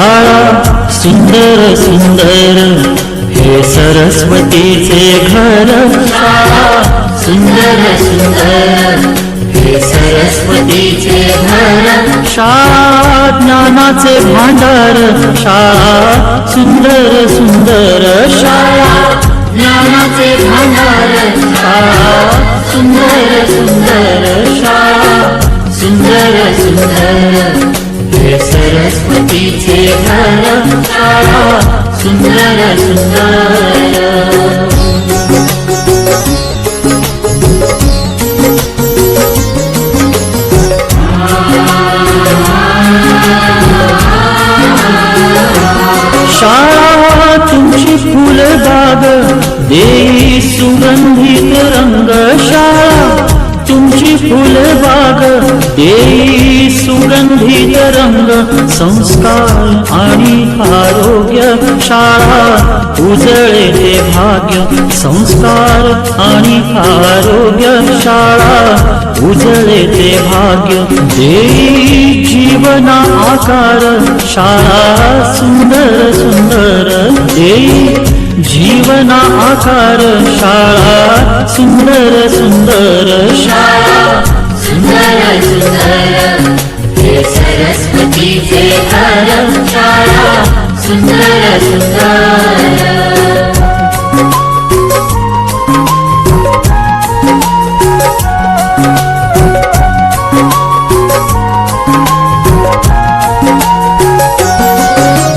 शाळा सुंदर सुंदर हे सरस्वतीचे घर शाळा सुंदर सुंदर हे सरस्वतीचे घर शाळा ज्ञानाचे भांडार शाळा सुंदर सुंदर शाळा ज्ञानाचे भांडार शाळा सुंदर सुंदर शाळा सुंदर सुंदर हे सरस्वतीचे घर शाळा सुंदर सुंदर शाळा तुमची फुलबाग देई सुगंधित रंग शाळा तुमची फुलबाग देई सुगंधित रंग संस्कार आणि आरोग्य शाळा उजळे ते भाग्य संस्कार आणि आरोग्य शाळा उजळे ते भाग्य देई जीवना आकार शाळा सुंदर सुंदर देई जीवना आकार शाळा सुंदर सुंदर शाळा सुंदर सुंदर हे सरस्वतीचे घर शाळा सुंदर सुंदर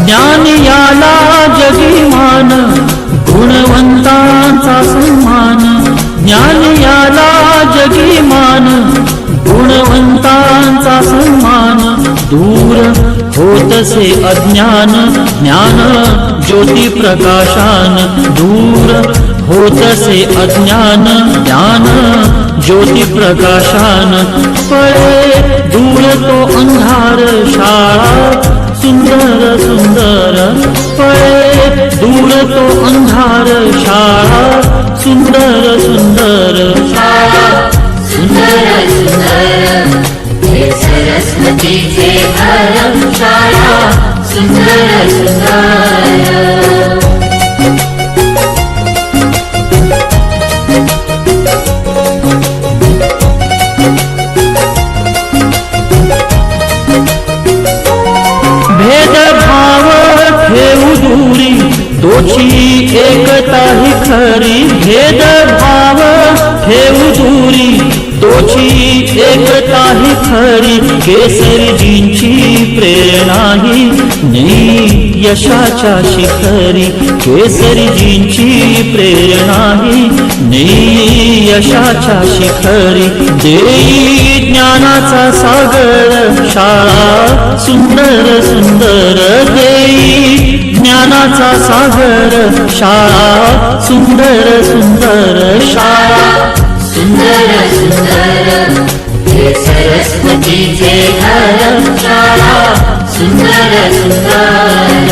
ज्ञान याला जगीमान गुणवंतांचा सन्मान ज्ञान याला जगीमान गुणवंतांचा सन्मान दूर होतसे अज्ञान ज्ञान ज्योती प्रकाशान दूर होतसे अज्ञान ज्ञान ज्योती प्रकाशान पळे दूर तो अंधार शाळा सुंदर सुंदर पळे दूर तो अंधार शाळा सुंदर सुंदर शाळा सुंदर सुंदर हे सरस्वतीचे घर शाळा सुंदर सुंदर भेदभाव ठेवू दूरी दोषी एकता ही खरी भेदभाव ठेवू दूरी दोषी एकता ही खरी केसरीजींची प्रेरणा ही नेई यशाच्या शिखरी केसरीजींची प्रेरणा ही नेई यशाच्या शिखरी देई ज्ञानाचा सागर शाळा सुंदर सुंदर देई ज्ञानाचा सागर शाळा सुंदर सुंदर शाळा सुंदर सुंदर हे सरस्वतीचे घर शाळा सुंदर सुंदर